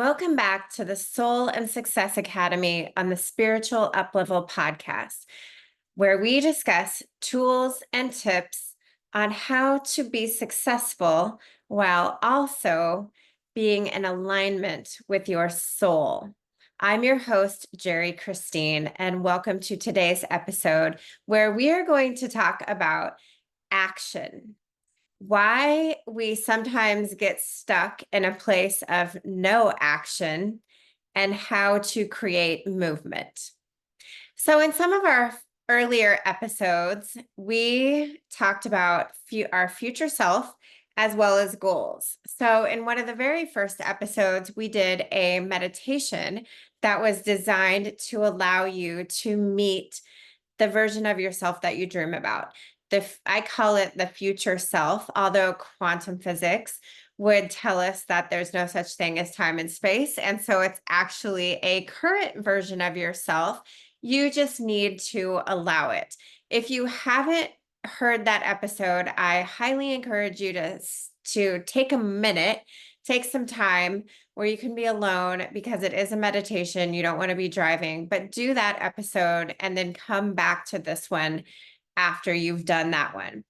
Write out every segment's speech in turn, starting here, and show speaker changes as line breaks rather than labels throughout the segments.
Welcome back to the Soul and Success Academy on the Spiritual UPlevel Podcast, where we discuss tools and tips on how to be successful while also being in alignment with your soul. I'm your host, Jeri Cristine, and welcome to today's episode where we are going to talk about action. Why we sometimes get stuck in a place of no action and how to create movement. So in some of our earlier episodes, we talked about our future self as well as goals. So in one of the very first episodes, we did a meditation that was designed to allow you to meet the version of yourself that you dream about. I call it the future self, although quantum physics would tell us that there's no such thing as time and space. And so it's actually a current version of yourself. You just need to allow it. If you haven't heard that episode, I highly encourage you to take a minute, take some time where you can be alone, because it is a meditation. You don't want to be driving, but do that episode and then come back to this one after you've done that one.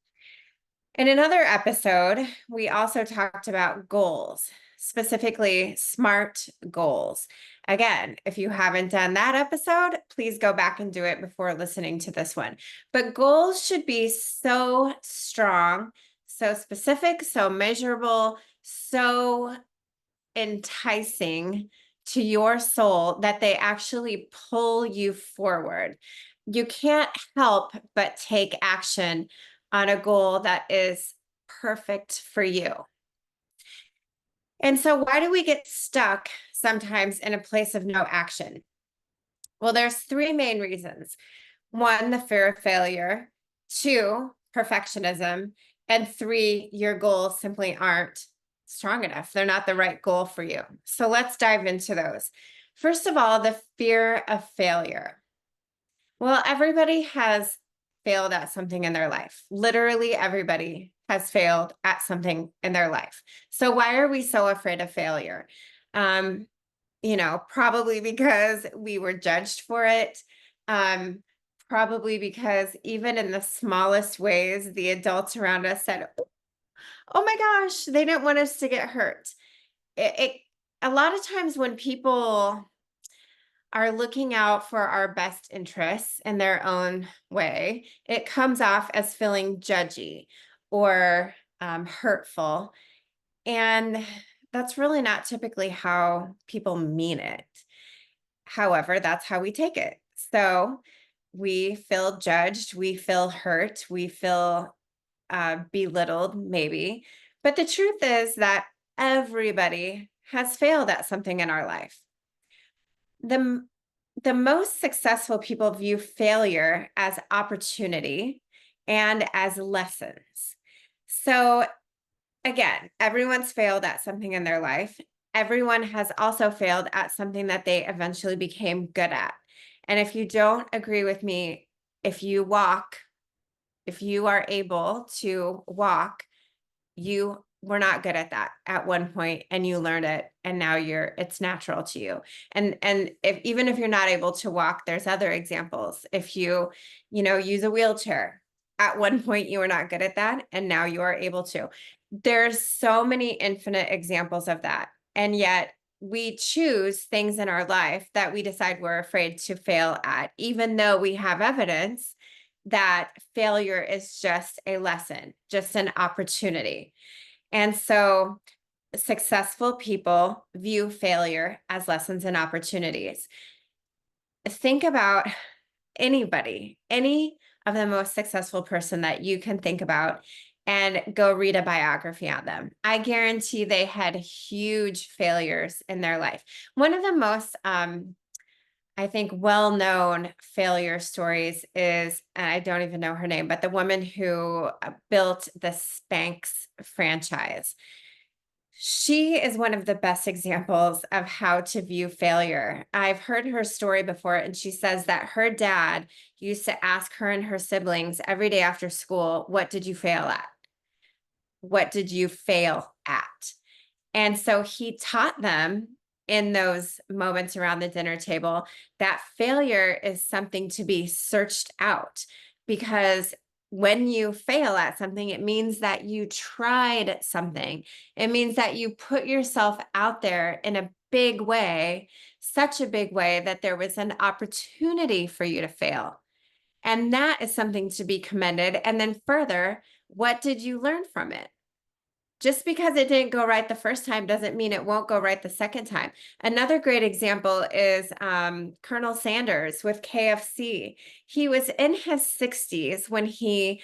In another episode, we also talked about goals, specifically SMART goals. Again, if you haven't done that episode, please go back and do it before listening to this one. But goals should be so strong, so specific, so measurable, so enticing to your soul that they actually pull you forward. You can't help but take action on a goal that is perfect for you. And so why do we get stuck sometimes in a place of no action? Well, there's three main reasons. One, the fear of failure. Two, perfectionism. And three, your goals simply aren't strong enough. They're not the right goal for you. So let's dive into those. First of all, the fear of failure. Well, everybody has failed at something in their life. Literally everybody has failed at something in their life. So why are we so afraid of failure? Probably because we were judged for it. Probably because even in the smallest ways, the adults around us said, "Oh my gosh," they didn't want us to get hurt. A lot of times when people are looking out for our best interests in their own way, it comes off as feeling judgy or hurtful. And that's really not typically how people mean it. However, that's how we take it. So we feel judged, we feel hurt, we feel belittled, maybe. But the truth is that everybody has failed at something in our life. The most successful people view failure as opportunity and as lessons. So again, everyone's failed at something in their life. Everyone has also failed at something that they eventually became good at. And if you don't agree with me, if you are able to walk, you were not good at that at one point and you learned it, and now it's natural to you. And even if you're not able to walk, there's other examples. If you use a wheelchair, at one point you were not good at that and now you are able to. There's so many infinite examples of that. And yet we choose things in our life that we decide we're afraid to fail at, even though we have evidence that failure is just a lesson, just an opportunity. And so successful people view failure as lessons and opportunities. Think about any of the most successful person that you can think about and go read a biography on them. I guarantee they had huge failures in their life. One of the most I think well-known failure stories is, and I don't even know her name, but the woman who built the Spanx franchise. She is one of the best examples of how to view failure. I've heard her story before, and she says that her dad used to ask her and her siblings every day after school, "What did you fail at? What did you fail at?" And so he taught them in those moments around the dinner table, that failure is something to be searched out, because when you fail at something, it means that you tried something. It means that you put yourself out there in a big way, such a big way that there was an opportunity for you to fail. And that is something to be commended. And then further, what did you learn from it? Just because it didn't go right the first time doesn't mean it won't go right the second time. Another great example is Colonel Sanders with KFC. He was in his 60s when he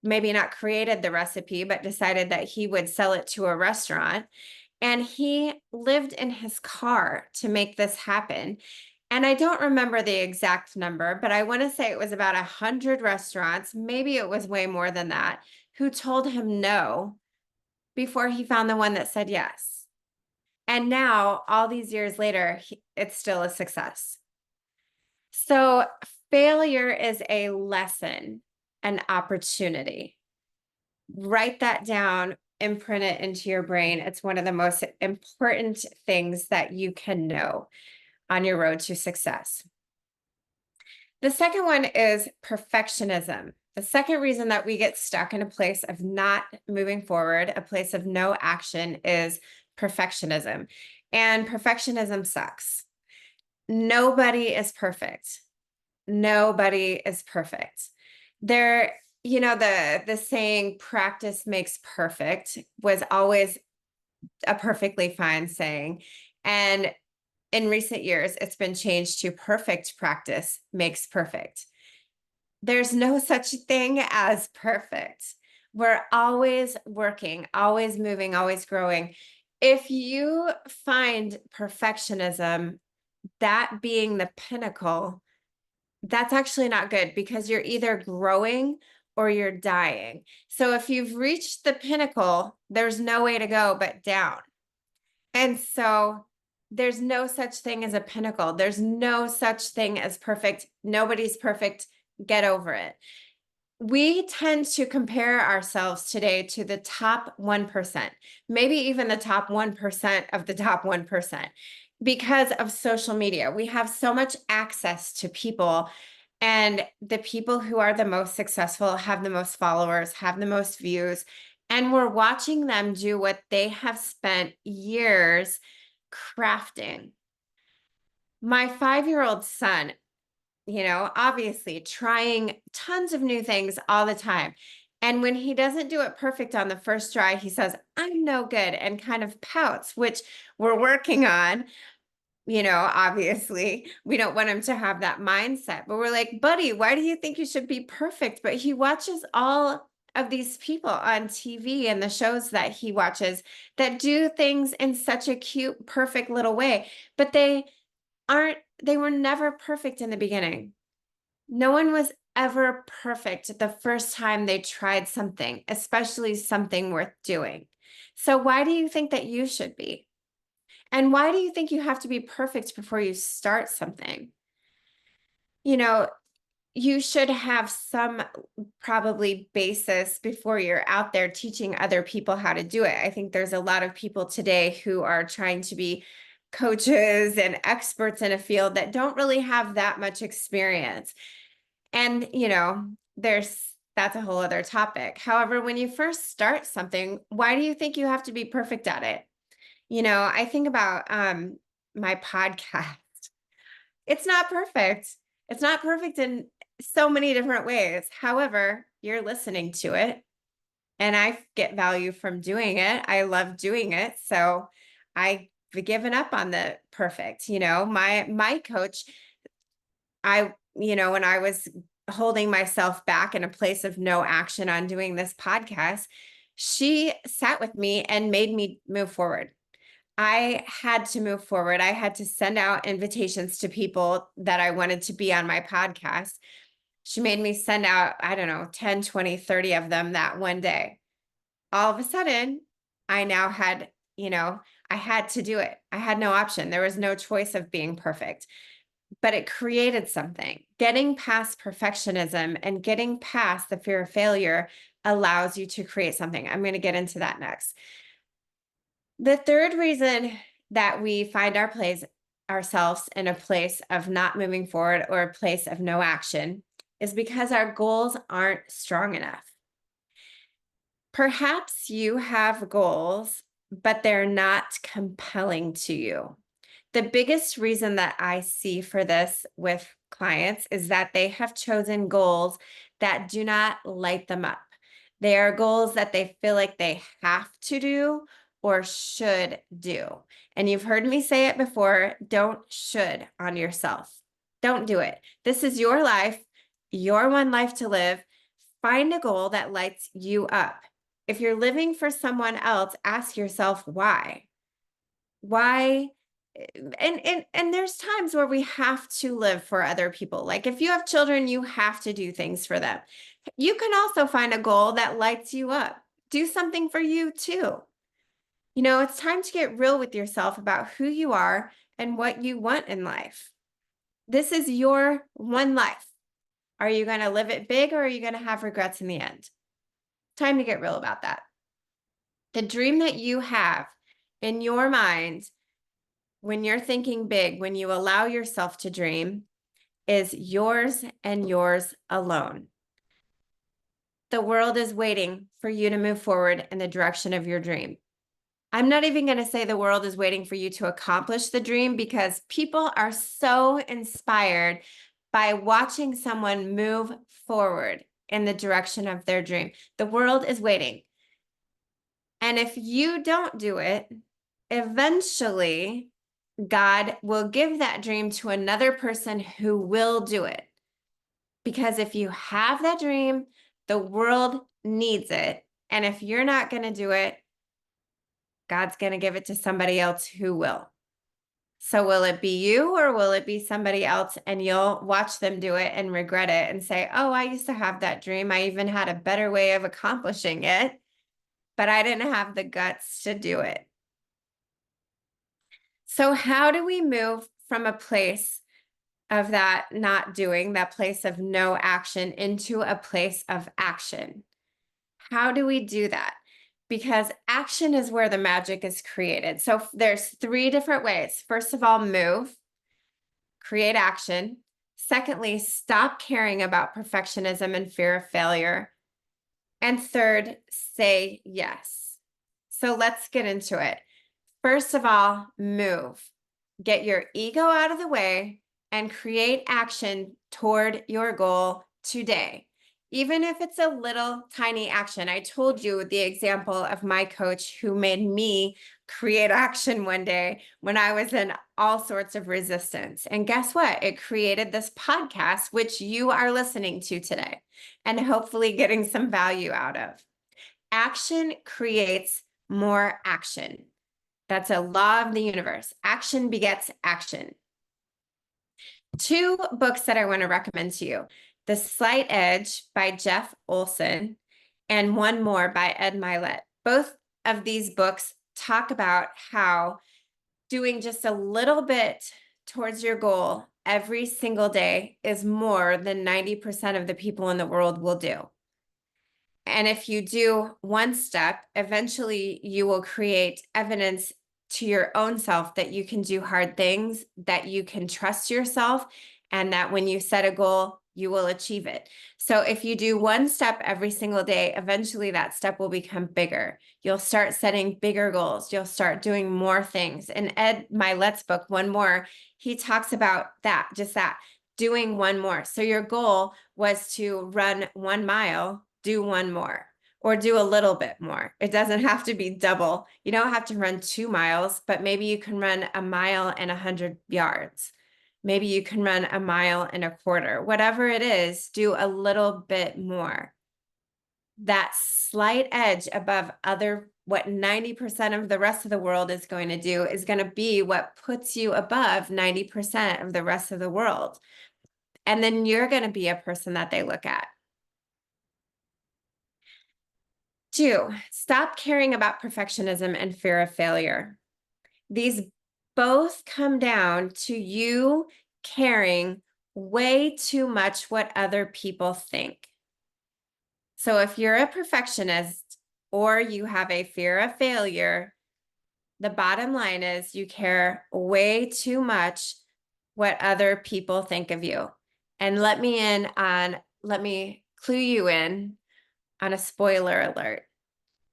maybe not created the recipe, but decided that he would sell it to a restaurant. And he lived in his car to make this happen. And I don't remember the exact number, but I want to say it was about 100 restaurants, maybe it was way more than that, who told him no before he found the one that said yes. And now, all these years later, it's still a success. So failure is a lesson, an opportunity. Write that down, imprint it into your brain. It's one of the most important things that you can know on your road to success. The second one is perfectionism. The second reason that we get stuck in a place of not moving forward, a place of no action, is perfectionism. And perfectionism sucks. Nobody is perfect. Nobody is perfect. The saying practice makes perfect was always a perfectly fine saying. And in recent years, it's been changed to perfect practice makes perfect. There's no such thing as perfect. We're always working, always moving, always growing. If you find perfectionism, that being the pinnacle, that's actually not good, because you're either growing or you're dying. So if you've reached the pinnacle, there's no way to go but down. And so there's no such thing as a pinnacle. There's no such thing as perfect. Nobody's perfect. Get over it. We tend to compare ourselves today to the top 1%, maybe even the top 1% of the top 1%, because of social media. We have so much access to people, and the people who are the most successful have the most followers, have the most views, and we're watching them do what they have spent years crafting. My 5-year-old son, obviously trying tons of new things all the time. And when he doesn't do it perfect on the first try, he says, I'm no good, and kind of pouts, which we're working on. Obviously, we don't want him to have that mindset, but we're like, buddy, why do you think you should be perfect? But he watches all of these people on TV and the shows that he watches that do things in such a cute, perfect little way, but they were never perfect in the beginning. No one was ever perfect the first time they tried something, especially something worth doing. So why do you think that you should be? And why do you think you have to be perfect before you start something? You should have some probably basis before you're out there teaching other people how to do it. I think there's a lot of people today who are trying to be coaches and experts in a field that don't really have that much experience. And, that's a whole other topic. However, when you first start something, why do you think you have to be perfect at it? I think about my podcast. It's not perfect. It's not perfect in so many different ways. However, you're listening to it, and I get value from doing it. I love doing it. So I've given up on the perfect. My coach, when I was holding myself back in a place of no action on doing this podcast, she sat with me and made me move forward. I had to move forward. I had to send out invitations to people that I wanted to be on my podcast. She made me send out, I don't know, 10, 20, 30 of them that one day. All of a sudden, I now had, I had to do it. I had no option. There was no choice of being perfect, but it created something. Getting past perfectionism and getting past the fear of failure allows you to create something. I'm going to get into that next. The third reason that we find ourselves in a place of not moving forward or a place of no action is because our goals aren't strong enough. Perhaps you have goals, but they're not compelling to you. The biggest reason that I see for this with clients is that they have chosen goals that do not light them up. They are goals that they feel like they have to do or should do. And you've heard me say it before, don't should on yourself. Don't do it. This is your life, your one life to live. Find a goal that lights you up. If you're living for someone else, ask yourself why. Why? And there's times where we have to live for other people. Like if you have children, you have to do things for them. You can also find a goal that lights you up. Do something for you too. It's time to get real with yourself about who you are and what you want in life. This is your one life. Are you going to live it big or are you going to have regrets in the end? Time to get real about that. The dream that you have in your mind when you're thinking big, when you allow yourself to dream, is yours and yours alone. The world is waiting for you to move forward in the direction of your dream. I'm not even going to say the world is waiting for you to accomplish the dream because people are so inspired by watching someone move forward in the direction of their dream. The world is waiting. And if you don't do it, eventually God will give that dream to another person who will do it. Because if you have that dream, the world needs it. And if you're not going to do it, God's going to give it to somebody else who will. So will it be you or will it be somebody else and you'll watch them do it and regret it and say, oh, I used to have that dream. I even had a better way of accomplishing it, but I didn't have the guts to do it. So how do we move from a place of that not doing, that place of no action, into a place of action? How do we do that? Because action is where the magic is created. So there's 3 different ways. First of all, move, create action. Secondly, stop caring about perfectionism and fear of failure. And third, say yes. So let's get into it. First of all, move. Get your ego out of the way and create action toward your goal today. Even if it's a little tiny action. I told you the example of my coach who made me create action one day when I was in all sorts of resistance. And guess what? It created this podcast, which you are listening to today and hopefully getting some value out of. Action creates more action. That's a law of the universe. Action begets action. 2 books that I want to recommend to you. The Slight Edge by Jeff Olson and one more by Ed Milet. Both of these books talk about how doing just a little bit towards your goal every single day is more than 90% of the people in the world will do. And if you do one step, eventually you will create evidence to your own self that you can do hard things, that you can trust yourself, and that when you set a goal, you will achieve it. So if you do one step every single day, eventually that step will become bigger. You'll start setting bigger goals. You'll start doing more things. And Ed Milet's book, One More, he talks about that, just that, doing one more. So your goal was to run 1 mile, do one more, or do a little bit more. It doesn't have to be double. You don't have to run 2 miles, but maybe you can run 1 mile and 100 yards. Maybe you can run 1 mile and a quarter. Whatever it is, do a little bit more. That slight edge above what 90% of the rest of the world is going to do is going to be what puts you above 90% of the rest of the world. And then you're going to be a person that they look at. 2, stop caring about perfectionism and fear of failure. These both come down to you caring way too much what other people think. So if you're a perfectionist or you have a fear of failure, The bottom line is you care way too much what other people think of you. And let me clue you in on a spoiler alert.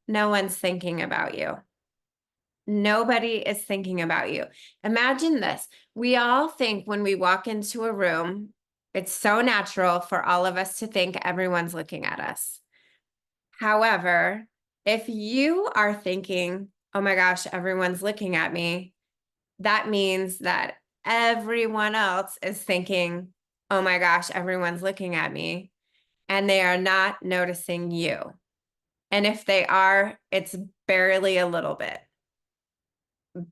No one's thinking about you. Nobody is thinking about you. Imagine this. We all think when we walk into a room, it's so natural for all of us to think everyone's looking at us. However, if you are thinking, oh my gosh, everyone's looking at me, that means that everyone else is thinking, oh my gosh, everyone's looking at me, and they are not noticing you. And if they are, it's barely a little bit.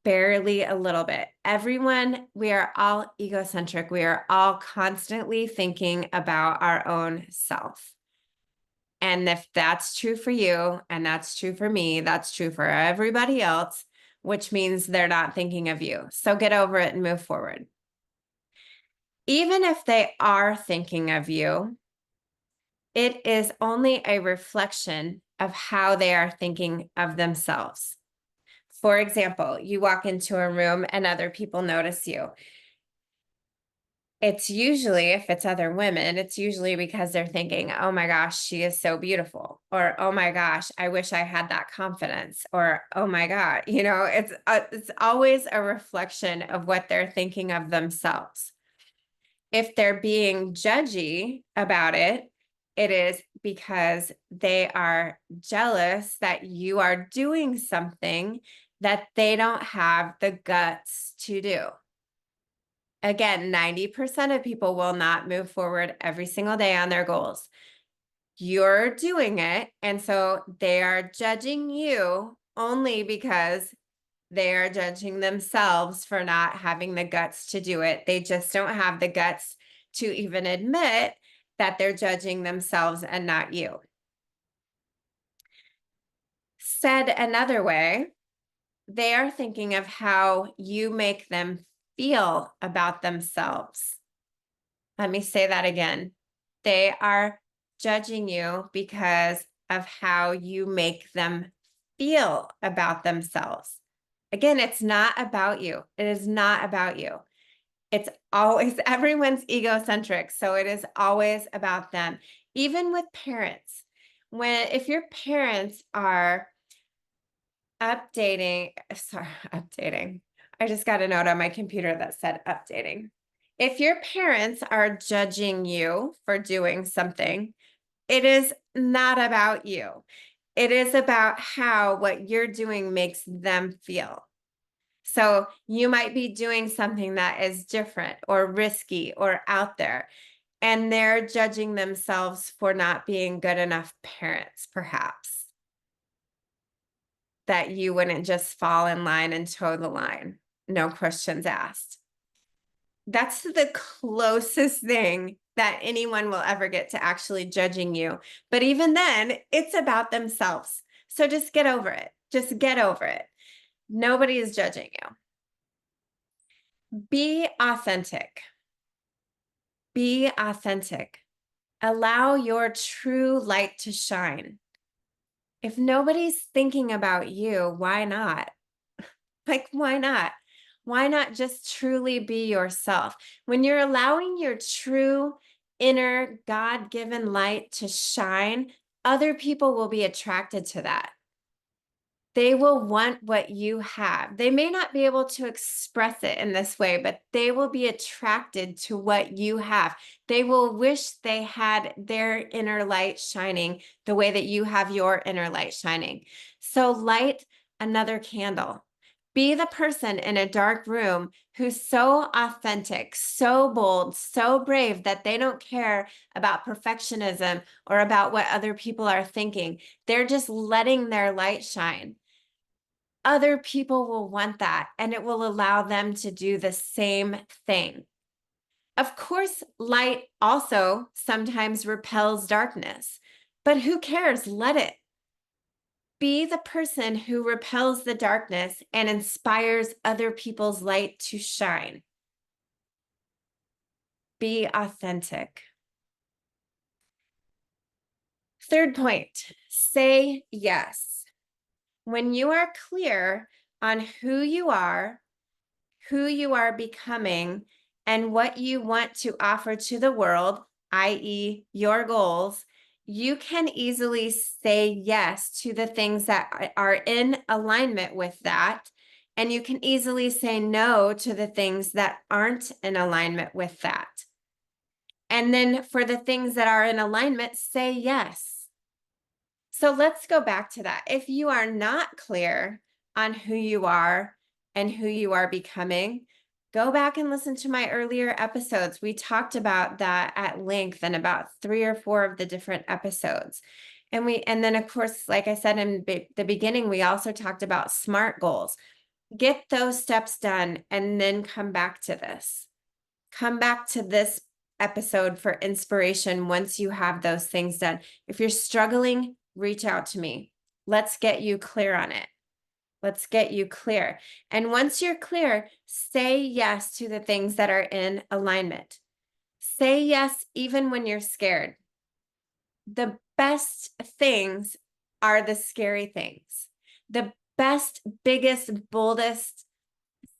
Barely a little bit. Everyone, we are all egocentric. We are all constantly thinking about our own self. And if that's true for you, and that's true for me, that's true for everybody else, which means they're not thinking of you. So get over it and move forward. Even if they are thinking of you, it is only a reflection of how they are thinking of themselves. For example, you walk into a room and other people notice you. It's usually, if it's other women, it's usually because they're thinking, oh my gosh, she is so beautiful. Or, oh my gosh, I wish I had that confidence. Or, oh my God, it's always a reflection of what they're thinking of themselves. If they're being judgy about it, it is because they are jealous that you are doing something that they don't have the guts to do. Again, 90% of people will not move forward every single day on their goals. You're doing it, and so they are judging you only because they are judging themselves for not having the guts to do it. They just don't have the guts to even admit that they're judging themselves and not you. Said another way, they are thinking of how you make them feel about themselves. Let me say that again. They are judging you because of how you make them feel about themselves. Again, it's not about you. It is not about you. It's always, everyone's egocentric, so it is always about them. Even with parents, if your parents are updating. I just got a note on my computer that said updating. If your parents are judging you for doing something, it is not about you. It is about how what you're doing makes them feel. So you might be doing something that is different or risky or out there, and they're judging themselves for not being good enough parents, perhaps. That you wouldn't just fall in line and toe the line. No questions asked. That's the closest thing that anyone will ever get to actually judging you. But even then, it's about themselves. So just get over it. Just get over it. Nobody is judging you. Be authentic. Be authentic. Allow your true light to shine. If nobody's thinking about you, why not? Like, why not? Why not just truly be yourself? When you're allowing your true inner God-given light to shine, other people will be attracted to that. They will want what you have. They may not be able to express it in this way, but they will be attracted to what you have. They will wish they had their inner light shining the way that you have your inner light shining. So light another candle. Be the person in a dark room who's so authentic, so bold, so brave that they don't care about perfectionism or about what other people are thinking. They're just letting their light shine. Other people will want that, and it will allow them to do the same thing. Of course, light also sometimes repels darkness, but who cares? Let it. Be the person who repels the darkness and inspires other people's light to shine. Be authentic. Third point, say yes. When you are clear on who you are becoming, and what you want to offer to the world, i.e., your goals, you can easily say yes to the things that are in alignment with that. And you can easily say no to the things that aren't in alignment with that. And then for the things that are in alignment, say yes. So let's go back to that. If you are not clear on who you are and who you are becoming, go back and listen to my earlier episodes. We talked about that at length in about 3 or 4 of the different episodes. And then of course, like I said in the beginning, we also talked about SMART goals. Get those steps done and then come back to this. Come back to this episode for inspiration once you have those things done. If you're struggling, reach out to me. Let's get you clear on it. Let's get you clear. And once you're clear, say yes to the things that are in alignment. Say yes even when you're scared. The best things are the scary things. The best, biggest, boldest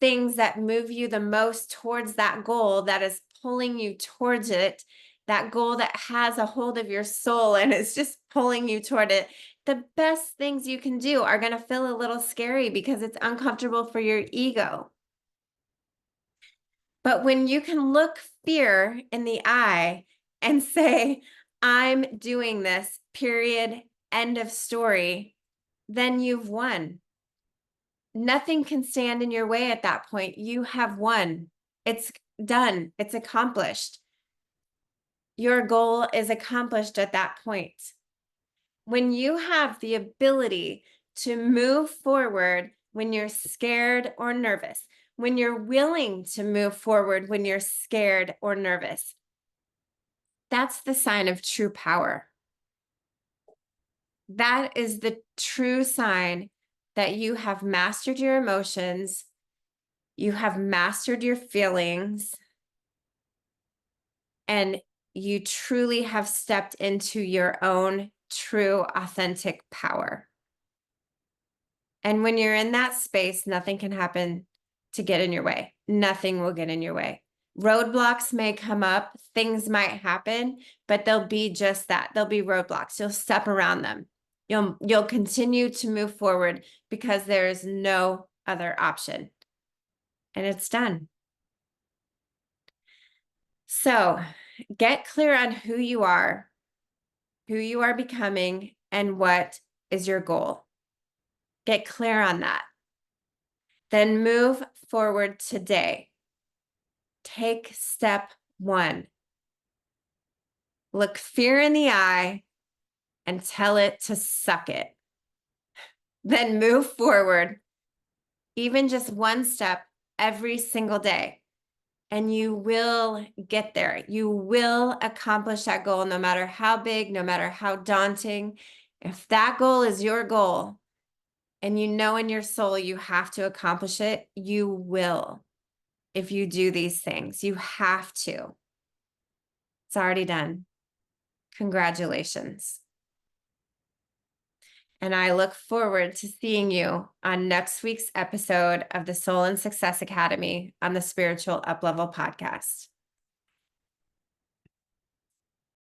things that move you the most towards that goal that is pulling you towards it, that goal that has a hold of your soul and it's just pulling you toward it. The best things you can do are going to feel a little scary because it's uncomfortable for your ego. But when you can look fear in the eye and say, I'm doing this, period, end of story, then you've won. Nothing can stand in your way at that point. You have won. It's done. It's accomplished. Your goal is accomplished at that point. When you have the ability to move forward when you're scared or nervous, when you're willing to move forward when you're scared or nervous, that's the sign of true power. That is the true sign that you have mastered your emotions, you have mastered your feelings, and you truly have stepped into your own true, authentic power. And when you're in that space, nothing can happen to get in your way. Nothing will get in your way. Roadblocks may come up, things might happen, but they'll be just that. They'll be roadblocks. You'll step around them. You'll continue to move forward because there is no other option. And it's done. So get clear on who you are becoming, and what is your goal. Get clear on that. Then move forward today. Take step 1. Look fear in the eye and tell it to suck it. Then move forward, even just one step every single day. And you will get there. You will accomplish that goal, no matter how big, no matter how daunting. If that goal is your goal, and you know in your soul you have to accomplish it, you will. If you do these things, you have to. It's already done. Congratulations. And I look forward to seeing you on next week's episode of the Soul and Success Academy on the Spiritual UPlevel Podcast.